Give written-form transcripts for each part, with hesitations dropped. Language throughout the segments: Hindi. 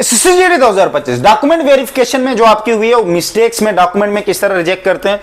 सीजीडी 2025 डॉक्यूमेंट वेरिफिकेशन में जो आपकी हुई है मिस्टेक्स में डॉक्यूमेंट में किस तरह रिजेक्ट करते हैं,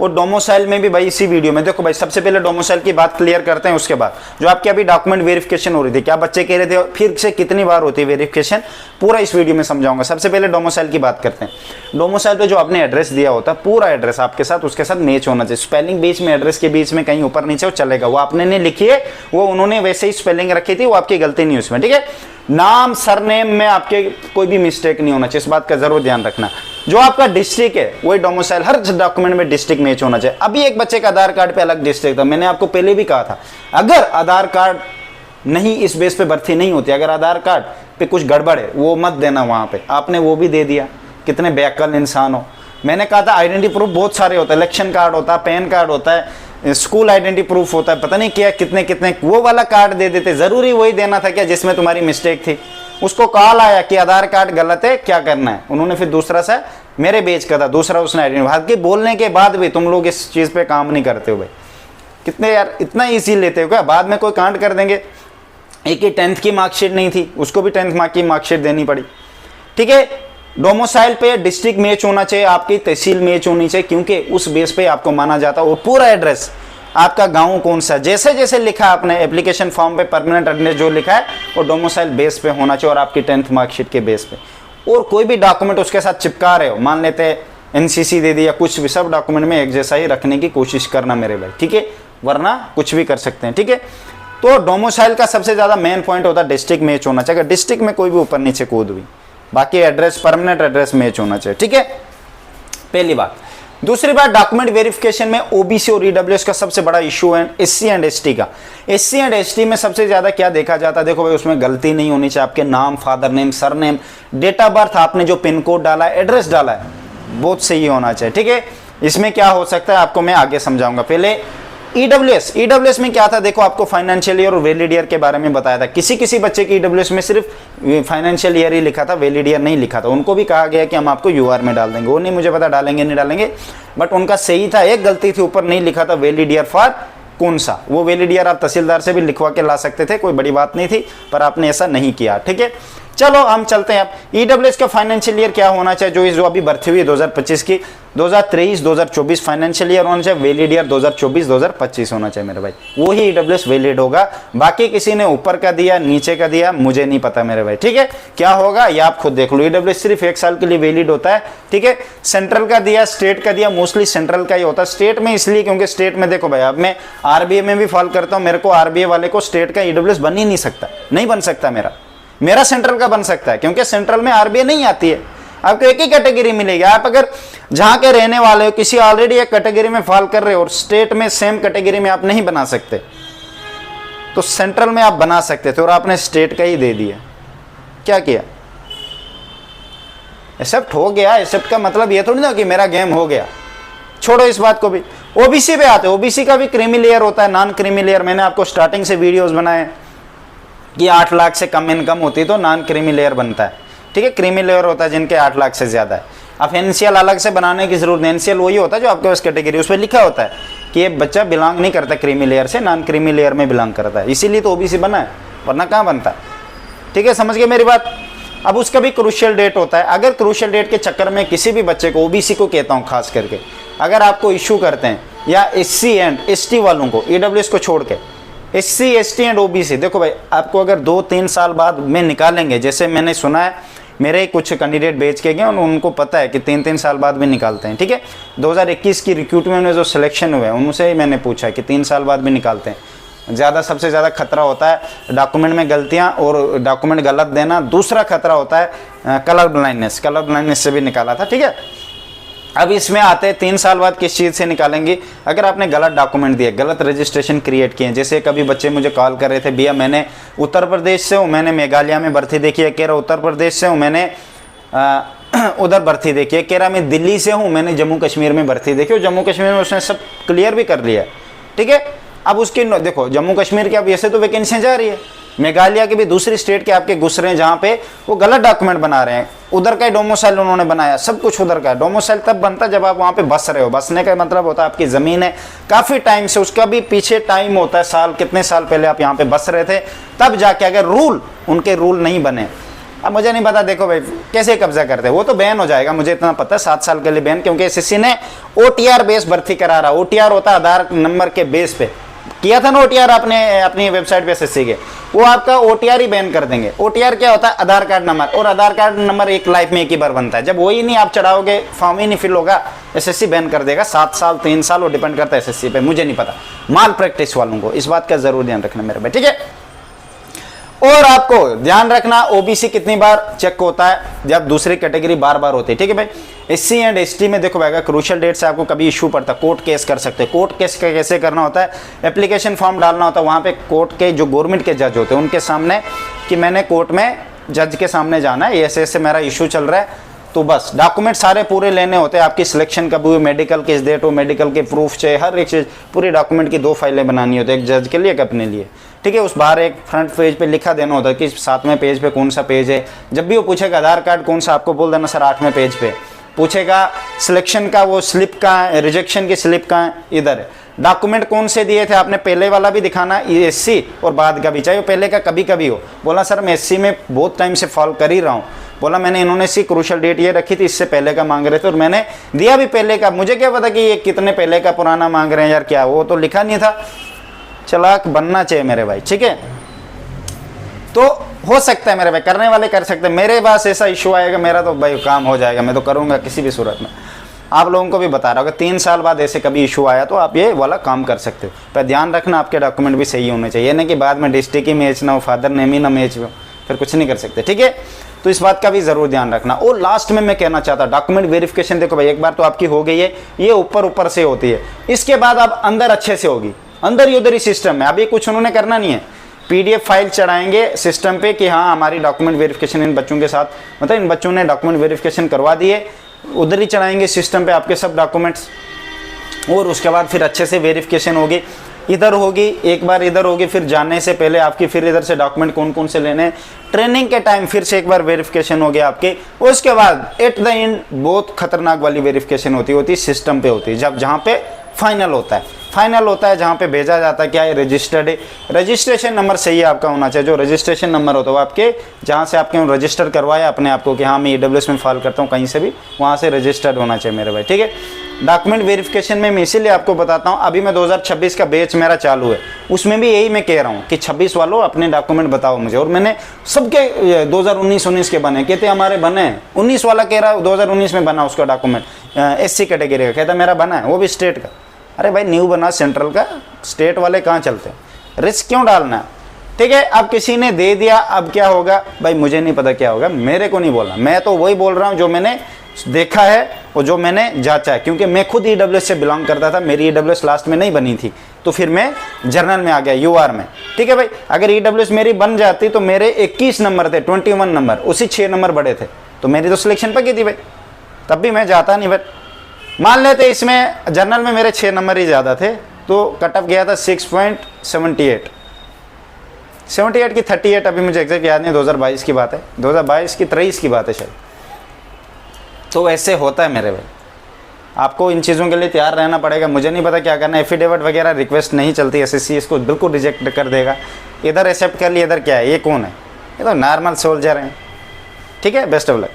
और डोमिसाइल में भी भाई इसी वीडियो में देखो भाई सबसे पहले डोमिसाइल की बात क्लियर करते हैं, उसके बाद जो आपकी अभी डॉक्यूमेंट वेरिफिकेशन हो रही थी, क्या बच्चे कह रहे थे फिर से कितनी बार होती है वेरिफिकेशन, पूरा इस वीडियो में समझाऊंगा। सबसे पहले डोमिसाइल की बात करते हैं। डोमिसाइल पे जो आपने एड्रेस दिया होता है, पूरा एड्रेस आपके साथ उसके साथ मैच होना चाहिए। स्पेलिंग बीच में एड्रेस के बीच में कहीं ऊपर नीचे वो चलेगा, वो आपने नहीं लिखी है, वो उन्होंने वैसे ही स्पेलिंग रखी थी, वो आपकी गलती नहीं उसमें, ठीक है। नाम सरनेम में आपके कोई भी मिस्टेक नहीं होना चाहिए, इस बात का जरूर ध्यान रखना। जो आपका डिस्ट्रिक्ट है वही डोमिसाइल, हर डॉक्यूमेंट में डिस्ट्रिक्ट मैच होना चाहिए। अभी एक बच्चे का आधार कार्ड पे अलग डिस्ट्रिक्ट था, मैंने आपको पहले भी कहा था, अगर आधार कार्ड नहीं इस बेस पे भर्ती नहीं होती, अगर आधार कार्ड पे कुछ गड़बड़ है वो मत देना वहां पे, आपने वो भी दे दिया, कितने बेअक्ल इंसान हो। मैंने कहा था आइडेंटिटी प्रूफ बहुत सारे होता है, इलेक्शन कार्ड होता है, पैन कार्ड होता है, स्कूल आइडेंटिटी प्रूफ होता है, पता नहीं क्या कितने कितने, वो वाला कार्ड दे देते, जरूरी वही देना था क्या जिसमें तुम्हारी मिस्टेक थी। उसको कॉल आया कि आधार कार्ड गलत है, क्या करना है, उन्होंने फिर दूसरा सा मेरे बेच का था, दूसरा उसने आइडेंटिटी बोलने के बाद भी तुम लोग इस चीज पे काम नहीं करते हो भाई, कितने यार इतना ईजी लेते हो क्या, बाद में कोई कांड कर देंगे। एक ही 10th की मार्कशीट नहीं थी, उसको भी 10th की मार्कशीट देनी पड़ी, ठीक है। डोमिसाइल पे डिस्ट्रिक्ट मैच होना चाहिए, आपकी तहसील मैच होनी चाहिए, क्योंकि उस बेस पे आपको माना जाता है। और पूरा एड्रेस आपका गांव कौन सा, जैसे जैसे लिखा आपने एप्लीकेशन फॉर्म पे परमानेंट एड्रेस जो लिखा है वो डोमिसाइल बेस पे होना चाहिए, और आपकी 10th मार्कशीट के बेस पे। और कोई भी डॉक्यूमेंट उसके साथ चिपका रहे हो, मान लेते हैं एनसीसी दे दिया, कुछ भी, सब डॉक्यूमेंट में एक जैसा ही रखने की कोशिश करना मेरे भाई, ठीक है, वरना कुछ भी कर सकते हैं, ठीक है। तो डोमिसाइल का सबसे ज्यादा मेन पॉइंट होता है डिस्ट्रिक्ट मैच होना चाहिए, डिस्ट्रिक्ट में कोई भी ऊपर नीचे कूद हुई, बाकी एड्रेस परमानेंट एड्रेस मैच होना चाहिए, ठीक है, पहली बात। दूसरी बात, डॉक्यूमेंट वेरिफिकेशन में ओबीसी और ईडब्ल्यूएस का सबसे बड़ा इशू है एससी एंड एसटी का। एससी एंड एसटी में सबसे ज्यादा क्या देखा जाता है, देखो भाई उसमें गलती नहीं होनी चाहिए, आपके नाम, father name, surname, date of birth, आपने जो पिन कोड डाला है, एड्रेस डाला है, बहुत सही होना चाहिए, ठीक है। इसमें क्या हो सकता है आपको मैं आगे समझाऊंगा। पहले ईडब्ल्यूएस में क्या था, देखो आपको फाइनेंशियल ईयर और वैलिड ईयर के बारे में बताया था। किसी किसी बच्चे की ईडब्ल्यूएस में सिर्फ फाइनेंशियल ईयर ही लिखा था, वैलिड ईयर नहीं लिखा था, उनको भी कहा गया कि हम आपको यूआर में डाल देंगे, वो नहीं मुझे पता डालेंगे नहीं डालेंगे, बट उनका सही था, एक गलती थी, ऊपर नहीं लिखा था वैलिड ईयर फॉर कौन सा, वो वैलिड ईयर आप तहसीलदार से भी लिखवा के ला सकते थे, कोई बड़ी बात नहीं थी, पर आपने ऐसा नहीं किया, ठीक है। चलो हम चलते हैं अब ईडब्ल्यूएस का फाइनेंशियल ईयर क्या होना चाहिए, जो अभी भर्ती हुई है 2025 की, 2023-2024 फाइनेंशियल ईयर होना चाहिए, वैलिड ईयर 2024-2025 होना चाहिए मेरे भाई, वो ही ईडब्ल्यूएस वैलिड होगा। बाकी किसी ने ऊपर का दिया नीचे का दिया मुझे नहीं पता मेरे भाई, ठीक है, क्या होगा ये आप खुद देख लो। ईडब्ल्यूएस सिर्फ 1 साल के लिए वैलिड होता है, ठीक है। सेंट्रल का दिया, स्टेट का दिया, मोस्टली सेंट्रल का ही होता है, स्टेट में इसलिए क्योंकि स्टेट में देखो भाई, अब मैं आरबीए में भी फॉल करता हूँ, मेरे को आरबीए वाले को स्टेट का ईडब्ल्यूएस बन ही नहीं सकता, नहीं बन सकता, मेरा सेंट्रल का बन सकता है, क्योंकि सेंट्रल में आरबीए नहीं आती है, आपको एक ही कैटेगरी मिलेगी। आप अगर जहां के रहने वाले हो, किसी ऑलरेडी एक कैटेगरी में फॉल कर रहे हो और स्टेट में सेम कैटेगरी में आप नहीं बना सकते, तो सेंट्रल में आप बना सकते थे और आपने स्टेट का ही दे दिया, क्या किया, एक्सेप्ट हो गया। एक्सेप्ट का मतलब ये थोड़ी ना कि मेरा गेम हो गया, छोड़ो इस बात को भी। ओबीसी पे आते, ओबीसी का भी क्रीमी लेयर होता है, नॉन क्रीमी लेयर, मैंने आपको स्टार्टिंग से वीडियोस बनाए कि 8 लाख से कम इनकम होती तो नॉन क्रीमी लेयर बनता है, ठीक है। क्रीमी लेयर होता है जिनके 8 लाख से ज्यादा है। अब एनसीएल अलग से बनाने की जरूरत नहीं, एनसीएल वही होता है जो आपके पास कैटेगरी, उस पर लिखा होता है कि ये बच्चा बिलोंग नहीं करता क्रीमी लेयर से, नॉन क्रीमी लेयर में बिलोंग करता है, इसीलिए तो ओबीसी बना है, वरना कहाँ बनता, ठीक है, समझ गए मेरी बात। अब उसका भी क्रूशियल डेट होता है, अगर क्रूशियल डेट के चक्कर में किसी भी बच्चे को, ओबीसी को कहता हूँ खास करके, अगर आपको इशू करते हैं, या एससी एंड एसटी वालों को, ईडब्ल्यूएस को छोड़ के, एससी एसटी एंड ओबीसी, देखो भाई आपको अगर 2-3 साल बाद में निकालेंगे, जैसे मैंने सुना है, मेरे कुछ कैंडिडेट बेच के गए, उनको पता है कि 3-3 साल बाद भी निकालते हैं, ठीक है। 2021 की रिक्रूटमेंट में जो सिलेक्शन हुए हैं उनसे ही मैंने पूछा है कि 3 साल बाद भी निकालते हैं। सबसे ज़्यादा खतरा होता है डॉक्यूमेंट में गलतियाँ और डॉक्यूमेंट गलत देना, दूसरा खतरा होता है कलर ब्लाइंडनेस से भी निकाला था, ठीक है। अब इसमें आते हैं 3 साल बाद किस चीज़ से निकालेंगे, अगर आपने गलत डॉक्यूमेंट दिए, गलत रजिस्ट्रेशन क्रिएट किए, जैसे कभी बच्चे मुझे कॉल कर रहे थे, भैया मैंने उत्तर प्रदेश से हूँ, मैंने मेघालय में भर्ती देखी है, कह रहा उत्तर प्रदेश से हूँ, मैंने उधर भर्ती देखी है, कह रहा मैं दिल्ली से हूँ, मैंने जम्मू कश्मीर में भर्ती देखी, और जम्मू कश्मीर में उसने सब क्लियर भी कर लिया, ठीक है। अब उसकी देखो जम्मू कश्मीर की अब ऐसे तो वैकेंसियाँ जा रही है, मेघालय के भी दूसरी स्टेट के आपके घुस रहे हैं जहाँ पे वो गलत डॉक्यूमेंट बना रहे हैं, उधर का ही डोमिसाइल उन्होंने बनाया, सब कुछ उधर का है। डोमिसाइल तब बनता है जब आप वहाँ पे बस रहे हो, बसने का मतलब होता है आपकी ज़मीन है, काफ़ी टाइम से, उसका भी पीछे टाइम होता है, साल कितने साल पहले आप यहाँ पे बस रहे थे, तब जाके अगर रूल उनके रूल नहीं बने, अब मुझे नहीं पता, देखो भाई कैसे कब्जा करते हैं, वो तो बैन हो जाएगा मुझे इतना पता है, 7 साल के लिए बैन, क्योंकि एसएससी ने ओटीआर बेस भर्ती करा रहा। ओटीआर होता है आधार नंबर के बेस पे, किया था ना ओटीआर आपने अपनी वेबसाइट पे एसएससी के, वो आपका ओटीआर ही बैन कर देंगे। ओटीआर क्या होता है? आधार कार्ड नंबर, और आधार कार्ड नंबर एक लाइफ में एक ही बार बनता है, जब वही नहीं आप चढ़ाओगे, फॉर्म ही नहीं फिल होगा, एसएससी बैन कर देगा। 7 साल 3 साल वो डिपेंड करता है एसएससी पे, मुझे नहीं पता, माल प्रैक्टिस वालों को इस बात का जरूर ध्यान रखना मेरे भाई, ठीक है। और आपको ध्यान रखना ओबीसी कितनी बार चेक होता है, जब दूसरी कैटेगरी बार बार होती है, ठीक है भाई। एससी एंड एसटी में देखो भाई क्रूशियल डेट से आपको कभी इशू पड़ता है, कोर्ट केस कर सकते हैं। कोर्ट केस कैसे करना होता है? एप्लीकेशन फॉर्म डालना होता है, वहाँ पे कोर्ट के जो गवर्नमेंट के जज होते हैं उनके सामने कि मैंने कोर्ट में जज के सामने जाना है, ऐसे ऐसे मेरा इशू चल रहा है, तो बस डॉक्यूमेंट सारे पूरे लेने होते हैं। आपकी सिलेक्शन कब हुई, मेडिकल किस डेट हो, मेडिकल के प्रूफ चाहिए, हर एक चीज़ पूरी डॉक्यूमेंट की 2 फाइलें बनानी होती है, एक जज के लिए एक अपने लिए, ठीक है। उस बाहर एक फ्रंट पेज पे लिखा देना होता है कि 7वें पेज पे कौन सा पेज है। जब भी वो पूछेगा आधार कार्ड कौन सा, आपको बोल देना सर 8वें पेज पे। पूछेगा सिलेक्शन का वो स्लिप कहाँ है, रिजेक्शन की स्लिप कहाँ है, इधर है। डॉक्यूमेंट कौन से दिए थे आपने, पहले वाला भी दिखाना, एससी और बाद का भी, चाहे पहले का कभी कभी हो। बोला सर मैं एससी में बहुत टाइम से फॉलो कर ही रहा हूँ, बोला मैंने इन्होंने सी क्रूशियल डेट ये रखी थी, इससे पहले का मांग रहे थे और मैंने दिया भी पहले का, मुझे क्या पता कि ये कितने पहले का पुराना मांग रहे हैं यार, क्या वो तो लिखा नहीं था। चालाक बनना चाहिए मेरे भाई, ठीक है। तो हो सकता है मेरे भाई, करने वाले कर सकते हैं, मेरे पास ऐसा इशू आएगा, मेरा तो भाई काम हो जाएगा, मैं तो करूँगा किसी भी सूरत में। आप लोगों को भी बता रहा होगा 3 साल बाद ऐसे कभी इशू आया तो आप ये वाला काम कर सकते हो, पर ध्यान रखना आपके डॉक्यूमेंट भी सही होने चाहिए, नहीं कि बाद में डिस्ट्रिक्ट ही मैच ना हो, फादर नेम ही ना मैच हो, फिर कुछ नहीं कर सकते, ठीक है। तो इस बात का भी जरूर ध्यान रखना। और लास्ट में मैं कहना चाहता डॉक्यूमेंट वेरिफिकेशन, देखो भाई एक बार तो आपकी हो गई है, ये ऊपर से होती है, इसके बाद आप अंदर अच्छे से होगी, अंदर ही उधर ही सिस्टम है, अभी कुछ उन्होंने करना नहीं है। पीडीएफ फाइल चढ़ाएंगे सिस्टम पे कि हाँ हमारी डॉक्यूमेंट वेरिफिकेशन इन बच्चों के साथ, मतलब इन बच्चों ने डॉक्यूमेंट वेरिफिकेशन करवा दिए, उधर ही चढ़ाएंगे सिस्टम पे आपके सब डॉक्यूमेंट्स, और उसके बाद फिर अच्छे से वेरिफिकेशन होगी, इधर होगी एक बार, इधर होगी, फिर जाने से पहले आपकी फिर इधर से डॉक्यूमेंट कौन कौन से लेने हैं, ट्रेनिंग के टाइम फिर से एक बार वेरिफिकेशन हो गया आपके। उसके बाद एट द एंड बहुत खतरनाक वाली वेरिफिकेशन होती सिस्टम पे होती है, जब जहाँ पे फाइनल होता है, जहाँ पे भेजा जाता है क्या है, रजिस्टर्ड है, रजिस्ट्रेशन नंबर सही आपका होना चाहिए, जो रजिस्ट्रेशन नंबर होता है वो आपके जहाँ से आपके रजिस्टर करवाया अपने आप को कि हाँ मैं ईडब्ल्यूएस में फाइल करता हूँ कहीं से भी, वहाँ से रजिस्टर्ड होना चाहिए मेरे भाई, ठीक है। डॉक्यूमेंट वेरिफिकेशन में मैं इसीलिए आपको बताता हूँ, अभी मैं 2026 का बैच मेरा चालू है, उसमें भी यही मैं कह रहा हूँ कि 26 वालों अपने डॉक्यूमेंट बताओ मुझे, और मैंने सबके 2019 के बने, कहते हमारे बने, 19 वाला कह रहा है 2019 में बना उसका डॉक्यूमेंट, एससी कैटेगरी का, कहता मेरा बना है, वो भी स्टेट का। अरे भाई न्यू बना सेंट्रल का, स्टेट वाले कहाँ चलते हैं, रिस्क क्यों डालना है, ठीक है। अब किसी ने दे दिया, अब क्या होगा भाई मुझे नहीं पता क्या होगा, मेरे को नहीं बोलना, मैं तो वही बोल रहा हूँ जो मैंने देखा है और जो मैंने जांचा है, क्योंकि मैं खुद ईडब्ल्यूएस से बिलोंग करता था, मेरी ईडब्ल्यूएस लास्ट में नहीं बनी थी, तो फिर मैं जर्नल में आ गया यूआर में, ठीक है भाई। अगर ईडब्ल्यूएस मेरी बन जाती तो मेरे 21 नंबर थे, 21 नंबर, उसी 6 नंबर बड़े थे, तो मेरी तो सिलेक्शन पकी थी भाई, तब भी मैं जाता नहीं। भाई मान लेते इसमें जर्नल में मेरे 6 नंबर ही ज़्यादा थे, तो कट ऑफ गया था 6.78, 78 की 38, अभी मुझे एग्जैक्ट याद नहीं, 2022 की बात है, 2022 की 23 की बात है शायद। तो ऐसे होता है मेरे भाई, आपको इन चीज़ों के लिए तैयार रहना पड़ेगा, मुझे नहीं पता क्या करना है। एफिडेविट वगैरह रिक्वेस्ट नहीं चलती, एसएससी इसको बिल्कुल रिजेक्ट कर देगा, इधर एक्सेप्ट कर लिया, इधर क्या है, ये कौन है, ये तो नॉर्मल सोल्जर हैं, ठीक है। Best of luck.